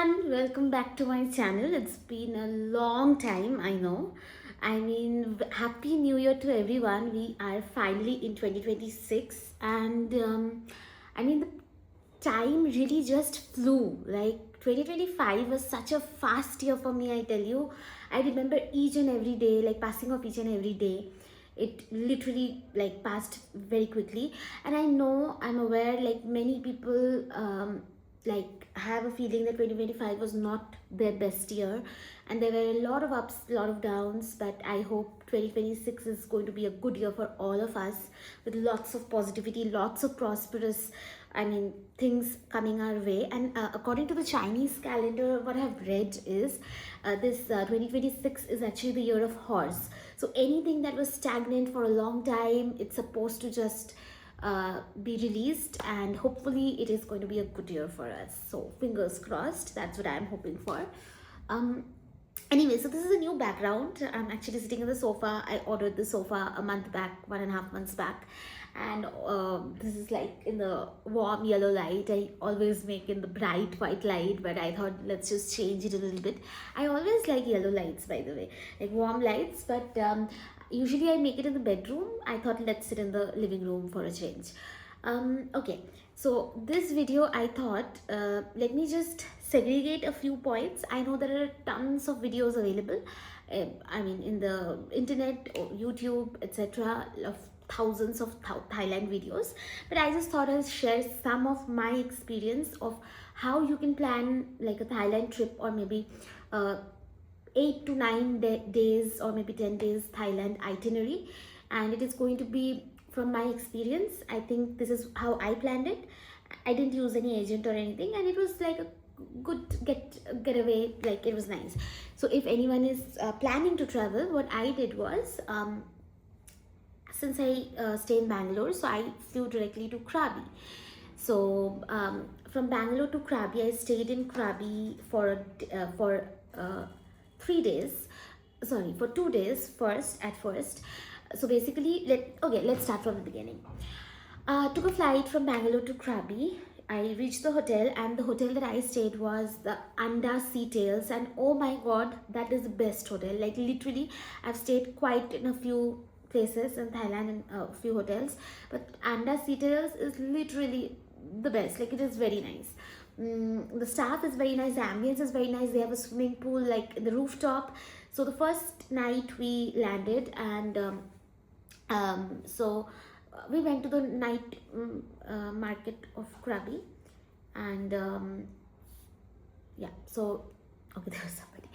everyone, welcome back to my channel. It's been a long time, I know. Happy New Year to everyone. We are finally in 2026, and the time really just flew. Like 2025 was such a fast year for me, I tell you. I remember each and every day, like passing of each and every day. It literally like passed very quickly, and I'm aware like many people like have a feeling that 2025 was not their best year, and there were a lot of ups, a lot of downs, but I hope 2026 is going to be a good year for all of us, with lots of positivity, lots of prosperous things coming our way. And according to the Chinese calendar, what I've read is this 2026 is actually the year of horse. So anything that was stagnant for a long time, it's supposed to just be released, and hopefully it is going to be a good year for us. So fingers crossed, that's what I'm hoping for. um Anyway, so this is a new background. I'm actually sitting on the sofa. I ordered the sofa a month back, 1.5 months back, and this is like in the warm yellow light. I always make in the bright white light, but I thought let's just change it a little bit. I always like yellow lights, by the way, like warm lights, but usually I make it in the bedroom. I thought let's sit in the living room for a change. Okay, so this video, I thought let me just segregate a few points. I know there are tons of videos available, in the internet or YouTube, etc., of thousands of Thailand videos, but I just thought I'll share some of my experience of how you can plan like a Thailand trip, or maybe 8 to 9 days, or maybe 10 days Thailand itinerary. And it is going to be from my experience. I think this is how I planned it. I didn't use any agent or anything, and it was like a good getaway. Like, it was nice. So if anyone is planning to travel, what I did was, since I stay in Bangalore, so I flew directly to Krabi. So from Bangalore to Krabi, I stayed in Krabi for 3 days. Sorry, for 2 days first at first. So basically, let's start from the beginning. Took a flight from Bangalore to Krabi. I reached the hotel, and the hotel that I stayed was the Anda Sea Tales, and oh my god, that is the best hotel. Like, literally, I've stayed quite in a few places in Thailand, in a few hotels, but Anda Sea Tales is literally the best. Like, it is very nice. The staff is very nice, the ambience is very nice. They have a swimming pool like in the rooftop. So the first night we landed, and we went to the night market of Krabi, and yeah, so okay, there was somebody.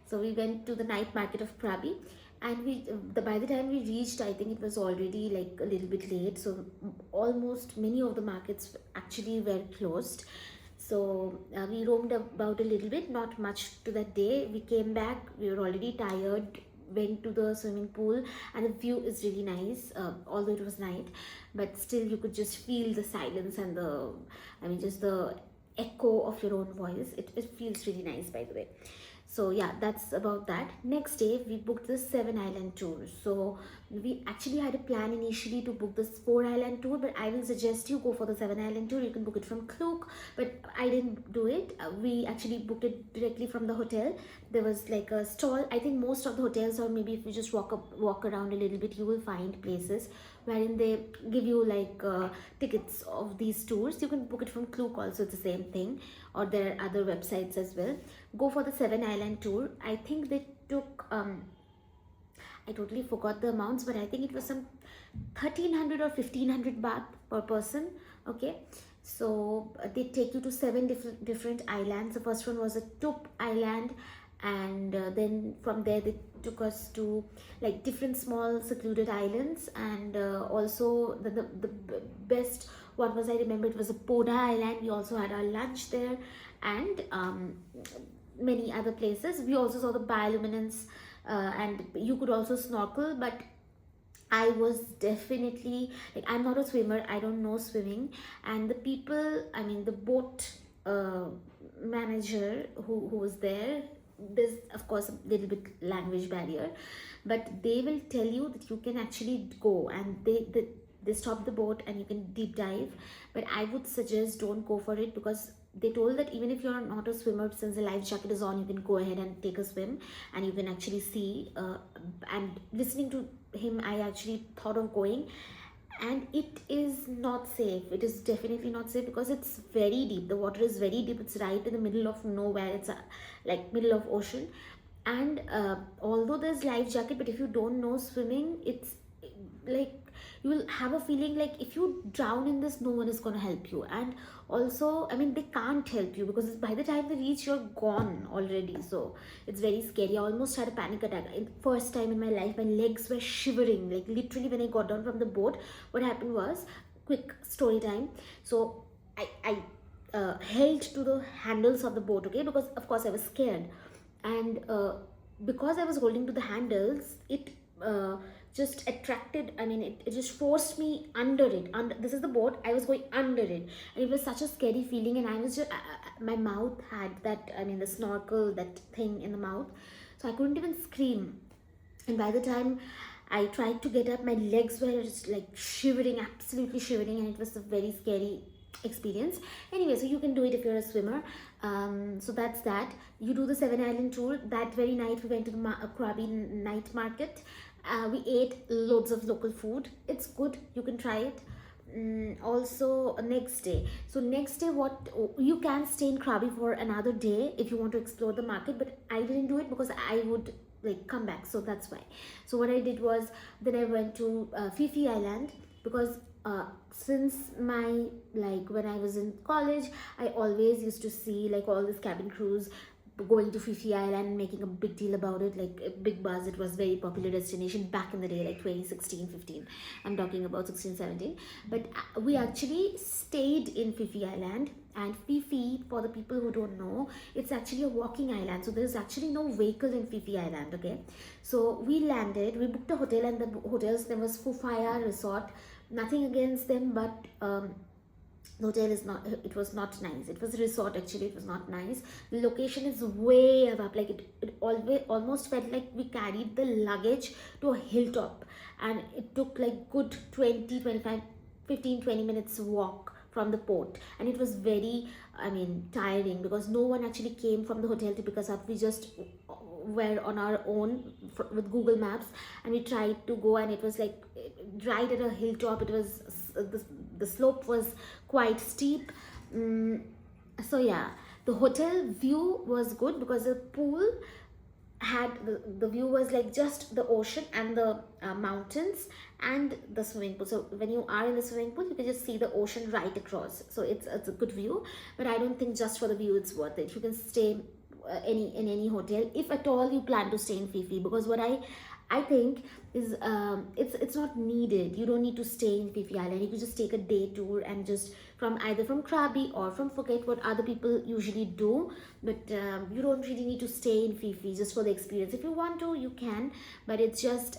So we went to the night market of Krabi, and by the time we reached, I think it was already like a little bit late. So almost many of the markets actually were closed. So we roamed about a little bit, not much to that day. We came back, we were already tired, went to the swimming pool, and the view is really nice, although it was night, but still you could just feel the silence and just the echo of your own voice. It feels really nice, by the way. So yeah, that's about that. Next day we booked the 7 island tour. So we actually had a plan initially to book this 4 island tour, but I will suggest you go for the 7 island tour. You can book it from Klook, but I didn't do it. We actually booked it directly from the hotel. There was like a stall. I think most of the hotels, or maybe if you just walk around a little bit, you will find places wherein they give you like tickets of these tours. You can book it from Klook also, it's the same thing, or there are other websites as well. Go for the 7 island tour. I think they took I totally forgot the amounts, but I think it was some 1300 or 1500 baht per person. Okay, so they take you to 7 different islands. The first one was a Tup Island, and then from there they took us to like different small secluded islands, and also the best one was, I remember, it was a Poda Island. We also had our lunch there, and many other places. We also saw the bioluminescence, and you could also snorkel, but I was definitely like, I'm not a swimmer, I don't know swimming, and the people, the boat manager who was there, there's of course a little bit language barrier, but they will tell you that you can actually go, and they stop the boat and you can deep dive. But I would suggest don't go for it, because they told that even if you're not a swimmer, since the life jacket is on, you can go ahead and take a swim, and you can actually see. And listening to him, I actually thought of going, and it is not safe. It is definitely not safe because it's very deep. The water is very deep. It's right in the middle of nowhere. It's like middle of ocean, and although there's life jacket, but if you don't know swimming, it's like you will have a feeling like if you drown in this, no one is going to help you. And also, I mean, they can't help you because by the time they reach, you're gone already. So it's very scary. I almost had a panic attack. First time in my life, my legs were shivering, like literally when I got down from the boat. What happened was, quick story time. So I held to the handles of the boat, okay, because of course I was scared. And because I was holding to the handles, it just attracted, I mean, it just forced me under it. This is the boat, I was going under it, and it was such a scary feeling. And I was just my mouth had that, I mean, the snorkel, that thing in the mouth, so I couldn't even scream. And by the time I tried to get up, my legs were just like shivering, absolutely shivering, and it was a very scary experience. Anyway, so you can do it if you're a swimmer. So that's that. You do the 7 island tour. That very night we went to the Krabi night market. We ate loads of local food. It's good, you can try it. Also next day, so next day, what you can stay in Krabi for another day if you want to explore the market, but I didn't do it because I would like come back, so that's why. So what I did was, then I went to Phi Island, because since my, like when I was in college, I always used to see like all these cabin crews going to Phi Island, making a big deal about it, like a big buzz. It was very popular destination back in the day, like 2016, 15. I'm talking about 16, 17. But we actually stayed in Phi Island. And Phi, for the people who don't know, it's actually a walking island. So there's actually no vehicle in Phi Island, okay? So we landed, we booked a hotel, and the hotel's name was Phuphaya Resort. Nothing against them, but the hotel is not, it was not nice. It was a resort actually, it was not nice. The location is way up, like it always almost felt like we carried the luggage to a hilltop, and it took like good 20, 25, 15, 20 minutes walk from the port. And it was very, I mean, tiring, because no one actually came from the hotel to pick us up. We just were on our own with Google Maps, and we tried to go, and it was like right at a hilltop. It was the slope was quite steep. So yeah, the hotel view was good because the pool had the view was like just the ocean and the mountains and the swimming pool. So when you are in the swimming pool, you can just see the ocean right across. So it's a good view, but I don't think just for the view it's worth it. You can stay in any hotel if at all you plan to stay in Phi, because what I think is it's not needed. You don't need to stay in Phi Island. You can just take a day tour and just either from Krabi or from Phuket, what other people usually do. But you don't really need to stay in Phi just for the experience. If you want to, you can, but it's just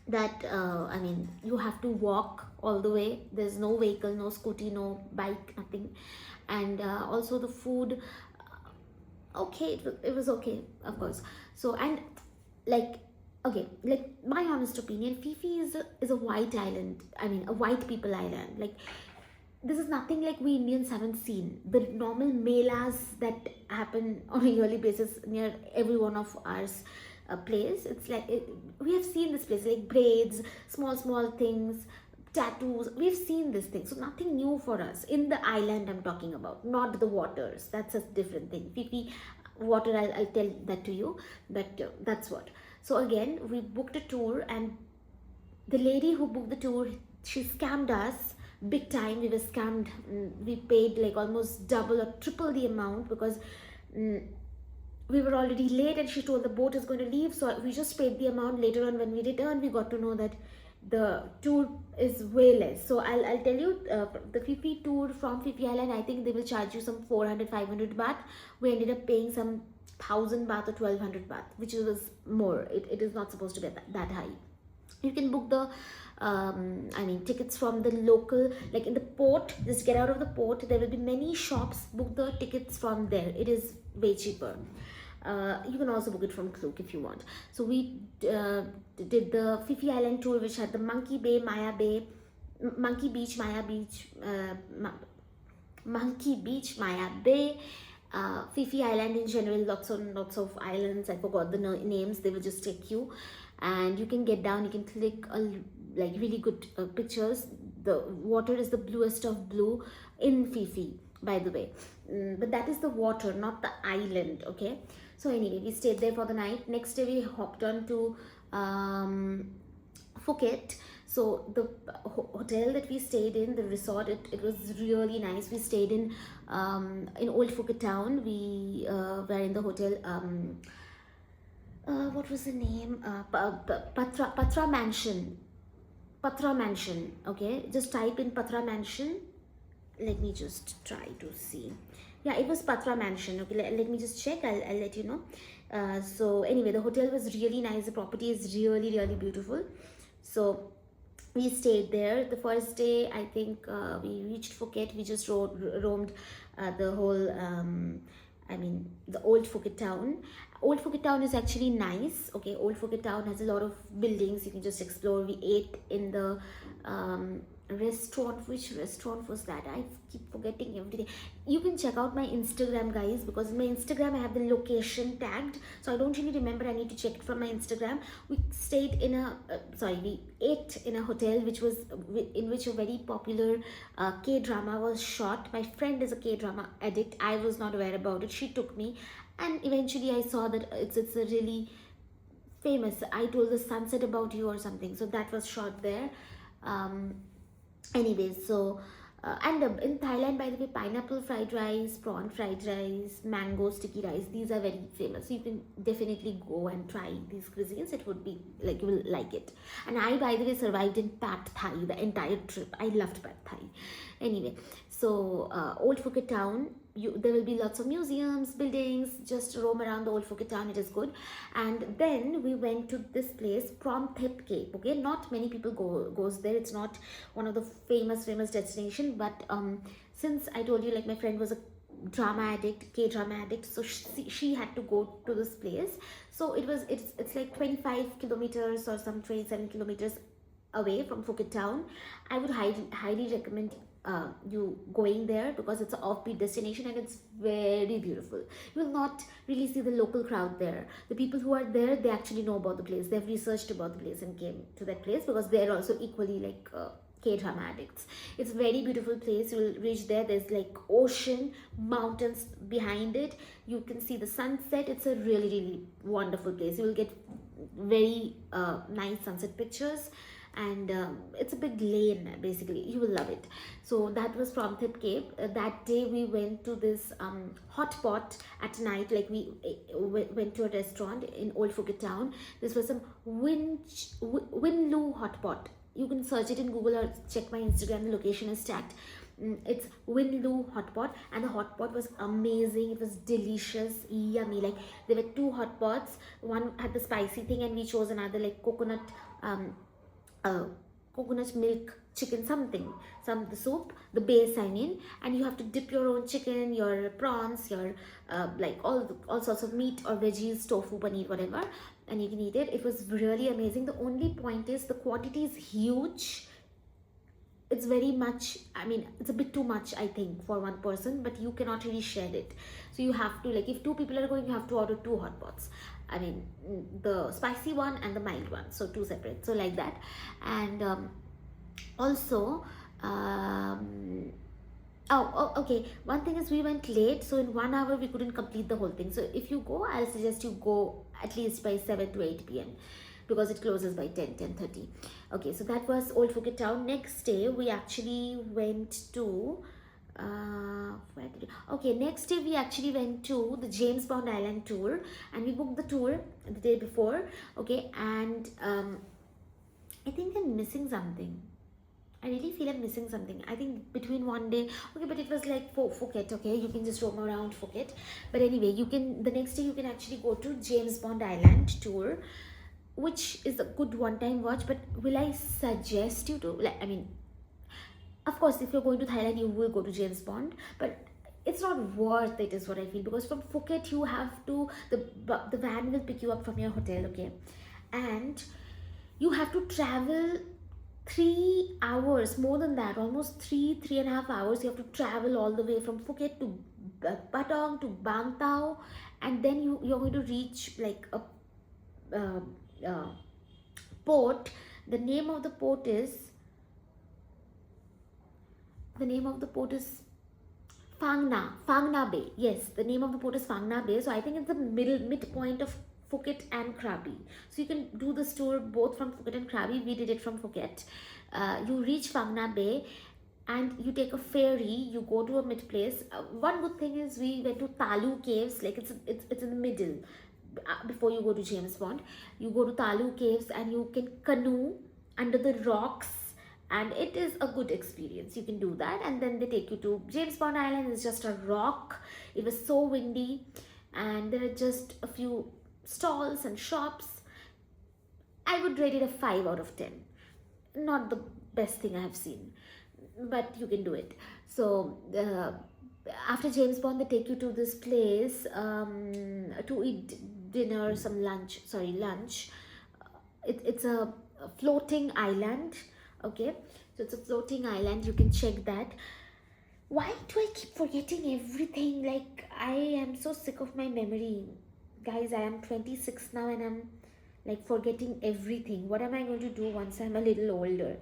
that I mean, you have to walk all the way. There's no vehicle, no scooty, no bike, nothing. And also the food, okay, it was okay, of course. So, and like, okay, like my honest opinion, Phi is a white island. I mean, a white people island. Like, this is nothing like we Indians haven't seen. The normal melas that happen on a yearly basis near every one of ours place. It's like we have seen this place, like braids, small things, tattoos. We've seen this thing, so nothing new for us. In the island I'm talking about, not the waters. That's a different thing. Phi water, I'll tell that to you, but that's what. So again, we booked a tour, and the lady who booked the tour, she scammed us big time. We were scammed. We paid like almost double or triple the amount, because we were already late, and she told the boat is going to leave, so we just paid the amount. Later on, when we returned, we got to know that the tour is way less. So I'll tell you, the Phi tour from Phi Island, I think they will charge you some 400, 500 baht. We ended up paying some 1000 baht or 1200 baht, which was more. It is not supposed to be that high. You can book the I mean, tickets from the local, like in the port. Just get out of the port, there will be many shops. Book the tickets from there. It is way cheaper. You can also book it from Klook if you want. So we did the Phi Island tour, which had the Monkey Beach, Maya Beach, Monkey Beach, Maya Bay, Fifi Island in general, lots of islands. I forgot the names. They will just take you, and you can get down. You can click like really good pictures. The water is the bluest of blue in Fifi, by the way. But that is the water, not the island. Okay. So anyway, we stayed there for the night. Next day we hopped on to Phuket. So the hotel that we stayed in, the resort, it was really nice. We stayed in Old Phuket town. We were in the hotel. What was the name? Patra Mansion. Patra Mansion. Okay, just type in Patra Mansion. Let me just try to see. Yeah, it was Patra Mansion. Okay, let me just check. I'll let you know. So anyway, the hotel was really nice. The property is really beautiful. So we stayed there. The first day, I think we reached Phuket. We just roamed the whole, I mean, the old Phuket town. Old Phuket town is actually nice. Okay, Old Phuket town has a lot of buildings. You can just explore. We ate in the restaurant. Which restaurant was that? I keep forgetting every day. You can check out my Instagram, guys, because in my Instagram I have the location tagged, so I don't really remember. I need to check it from my Instagram. We stayed in a we ate in a hotel which was in which a very popular K-drama was shot. My friend is a K-drama addict. I was not aware about it. She took me, and eventually I saw that it's a really famous, I Told the Sunset About You or something, so that was shot there. Anyways, so and in Thailand, by the way, pineapple fried rice, prawn fried rice, mango sticky rice, these are very famous. So you can definitely go and try these cuisines. It would be like, you will like it. And I, by the way, survived in Pad Thai the entire trip. I loved Pad Thai. Anyway, so Old Phuket town, there will be lots of museums, buildings. Just roam around the Old Phuket town. It is good. And then we went to this place, Thep Cape. Okay, not many people goes there. It's not one of the famous destination. But since I told you, like, my friend was a drama addict, K-drama addict, so she had to go to this place. So it's like 25 kilometers or some 27 kilometers away from Phuket town. I would highly recommend you going there, because it's an offbeat destination and it's very beautiful. You will not really see the local crowd there. The people who are there, they actually know about the place. They've researched about the place and came to that place, because they're also equally like K-drama addicts. It's a very beautiful place. You will reach there. There's like ocean, mountains behind it. You can see the sunset. It's a really wonderful place. You will get very nice sunset pictures. And it's a big lane, basically. You will love it. So that was from Thep Cape. That day we went to this hot pot at night. Like, we went to a restaurant in Old Phuket town. This was some Winlu hot pot. You can search it in Google or check my Instagram. The location is tagged. It's Winlu hot pot, and the hot pot was amazing. It was delicious, yummy. Like, there were two hot pots. One had the spicy thing, and we chose another, like coconut milk chicken something, the soup, the base, I mean. And you have to dip your own chicken, your prawns, your like all sorts of meat or veggies, tofu, paneer, whatever, and you can eat it. It was really amazing. The only point is the quantity is huge. It's very much, I mean, it's a bit too much, I think, for one person, but you cannot really share it. So you have to, like, if two people are going, you have to order two hot pots. I mean, the spicy one and the mild one, so two separate, so like that. And also okay, one thing is we went late, so in 1 hour we couldn't complete the whole thing. So if you go, I'll suggest you go at least by 7 to 8 p.m, because it closes by 10:30. Okay, so that was Old Phuket town. Next day we actually went to next day we actually went to the James Bond Island tour, and we booked the tour the day before. Okay, and I think I'm missing something. I really feel I'm missing something. I think between one day, okay, but it was like for Phuket, okay, you can just roam around Phuket. But anyway, the next day you can actually go to James Bond Island tour, which is a good one-time watch. But will I suggest you to, like, I mean, of course, if you're going to Thailand, you will go to James Bond, but it's not worth it, is what I feel, because from Phuket you have to, the van will pick you up from your hotel, okay, and you have to travel 3 hours, more than that, almost 3.5 hours. You have to travel all the way from Phuket to Patong to Bangtao, and then you're going to reach like a uh, uh, port. The name of the port is the name of the port is Phang Na Bay. Yes, the name of the port is Phang Na Bay. So I think it's the midpoint of Phuket and Krabi. So you can do this tour both from Phuket and Krabi. We did it from Phuket. You reach Phang Na Bay and you take a ferry. You go to a mid place. One good thing is we went to Talu Caves. Like it's in the middle. Before you go to James Bond, you go to Talu Caves and you can canoe under the rocks, and it is a good experience. You can do that, and then they take you to James Bond Island. It's just a rock. It was so windy, and there are just a few stalls and shops. I would rate it a 5 out of 10. Not the best thing I have seen, but you can do it. So after James Bond, they take you to this place to eat dinner, some lunch. Sorry, lunch. It's a floating island. Okay, so it's a floating island. You can check that. Why do I keep forgetting everything? Like, I am so sick of my memory, guys. I am 26 now, and I'm like forgetting everything. What am I going to do once I'm a little older?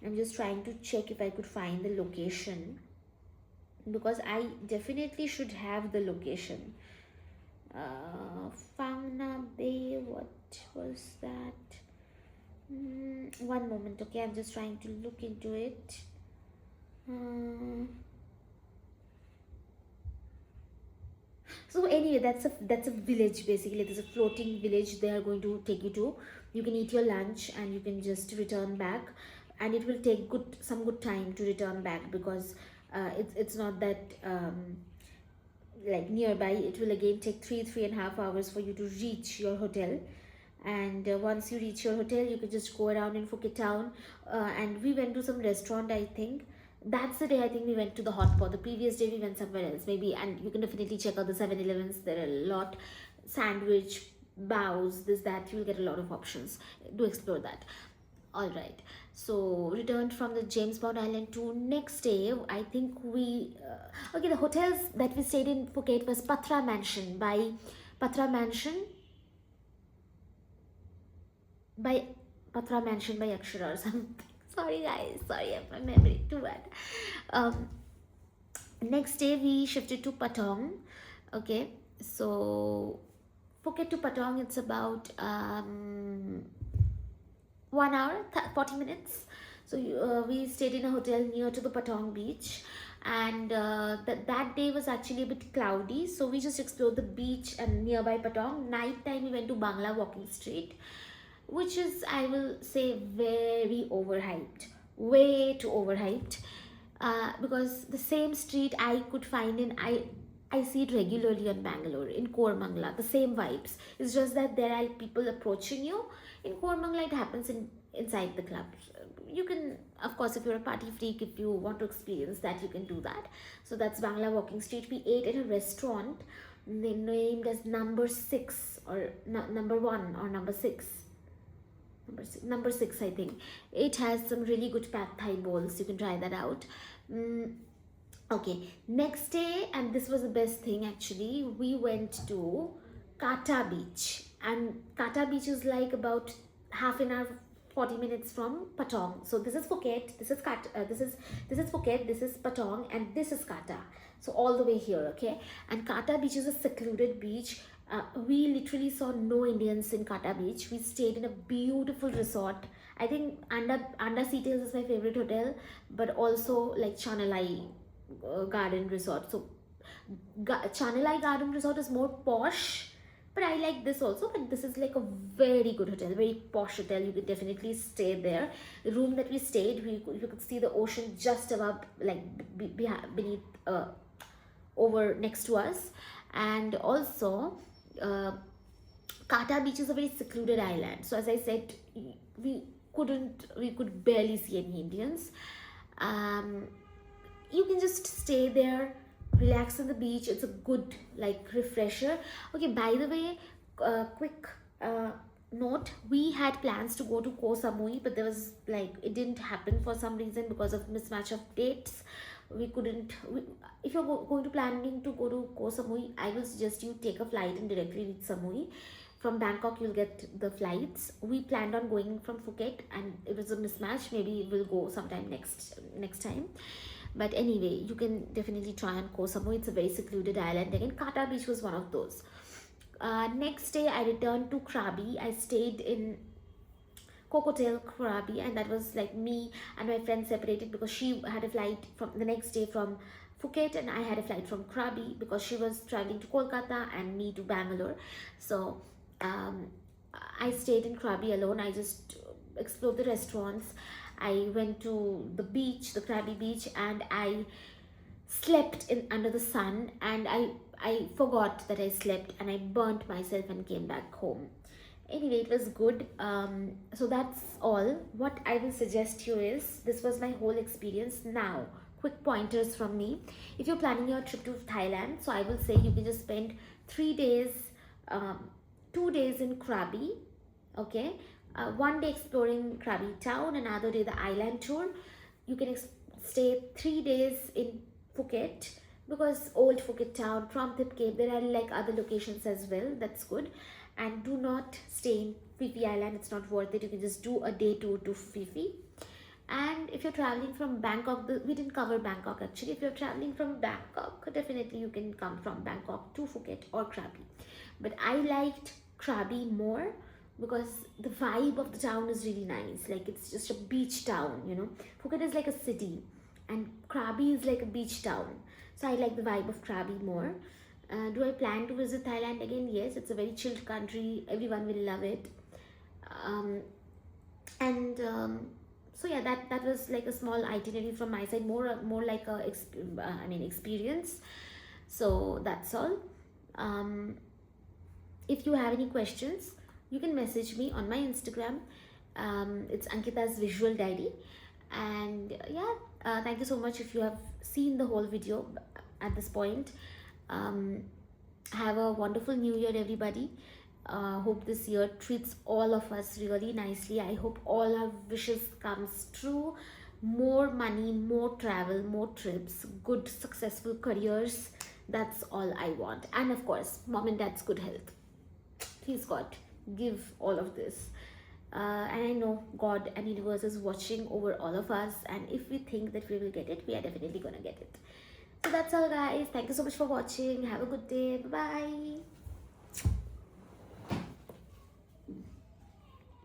I'm just trying to check if I could find the location, because I definitely should have the location. Phang Na Bay, what was that? One moment, okay, I'm just trying to look into it. So anyway, that's a village. Basically, there's a floating village they are going to take you to. You can eat your lunch and you can just return back, and it will take some good time to return back, because it's not that like nearby. It will again take 3.5 hours for you to reach your hotel. And once you reach your hotel, you can just go around in Phuket town. And we went to some restaurant, I think. That's the day I think we went to the hot pot. The previous day we went somewhere else maybe. And you can definitely check out the 7-Elevens. There are a lot. Sandwich, bows, this, that. You'll get a lot of options. Do explore that. All right, so returned from the James Bond Island to next day. I think we okay, the hotels that we stayed in Phuket was Patra Mansion by by Patra Mansion by Akshara or something. Sorry guys, sorry, my memory too bad. Um, Next day we shifted to Patong. Okay, so Phuket to Patong, it's about 1 hour 40 minutes. So we stayed in a hotel near to the Patong beach, and that day was actually a bit cloudy, so we just explored the beach and nearby Patong. Night time we went to Bangla Walking Street, which is, I will say, very overhyped, way too overhyped. Because the same street I could find I see it regularly on Bangalore, in Kormangla, the same vibes. It's just that there are people approaching you. In Kormangla, it happens inside the club. You can, of course, if you're a party freak, if you want to experience that, you can do that. So that's Bangla Walking Street. We ate at a restaurant named as Number 6 or Number 1 or Number 6. Number 6, I think. It has some really good pad thai bowls. You can try that out. Okay, next day, and this was the best thing actually, we went to Kata Beach. And Kata Beach is like about half an hour, 40 minutes from Patong. So this is Phuket, this is Kata, this is Phuket, this is Patong, and this is Kata. So all the way here, okay? And Kata Beach is a secluded beach. We literally saw no Indians in Kata Beach. We stayed in a beautiful resort. I think Anda Sea Tales is my favorite hotel, but also like Chanalai Garden Resort. So Chanalai Garden Resort is more posh, but I like this also. But this is like a very good hotel, very posh hotel. You could definitely stay there. The room that we stayed, you could see the ocean just above, like beneath, over next to us. And also Kata Beach is a very secluded island. So as I said, we could barely see any Indians. You can just stay there, relax on the beach. It's a good like refresher. Okay, by the way, quick note, we had plans to go to Koh Samui, but there was like, it didn't happen for some reason because of mismatch of dates. We couldn't. If you're going to planning to go to Koh Samui, I will suggest you take a flight and directly reach Samui. From Bangkok, you'll get the flights. We planned on going from Phuket, and it was a mismatch. Maybe we'll go sometime next time. But anyway, you can definitely try on Koh Samui. It's a very secluded island. Again, Kata beach was one of those. Next day, I returned to Krabi. I stayed in kokotel Krabi, and that was like me and my friend separated because she had a flight from the next day from Phuket, and I had a flight from Krabi because she was traveling to Kolkata and me to Bangalore. So um, I stayed in Krabi alone. I just explored the restaurants. I went to the beach, the Krabi beach, and I slept in under the sun, and I forgot that I slept, and I burnt myself and came back home. Anyway, it was good. So that's all. What I will suggest you is, this was my whole experience. Now, quick pointers from me. If you're planning your trip to Thailand, so I will say you can just spend 3 days, 2 days in Krabi, okay, one day exploring Krabi town, another day the island tour. You can stay 3 days in Phuket, because old Phuket town, Promthip Cave, there are like other locations as well. That's good. And do not stay in Phi Island. It's not worth it. You can just do a day tour to Phi. And if you're traveling from Bangkok, we didn't cover Bangkok actually. If you're traveling from Bangkok, definitely you can come from Bangkok to Phuket or Krabi. But I liked Krabi more because the vibe of the town is really nice. Like, it's just a beach town, you know. Phuket is like a city, and Krabi is like a beach town. So I like the vibe of Krabi more. Do I plan to visit Thailand again? Yes, it's a very chilled country. Everyone will love it. Um, and so yeah, that was like a small itinerary from my side, more like a experience. So that's all. Um, if you have any questions, you can message me on my Instagram. It's Ankita's Visual Diary. And yeah, thank you so much if you have seen the whole video at this point. Have a wonderful new year, everybody. Hope this year treats all of us really nicely. I hope all our wishes comes true. More money, more travel, more trips, good successful careers. That's all I want. And of course, mom and dad's good health. Please God, give all of this. And I know God and universe is watching over all of us, and if we think that we will get it, we are definitely gonna get it. So that's all, guys. Thank you so much for watching. Have a good day. Bye bye.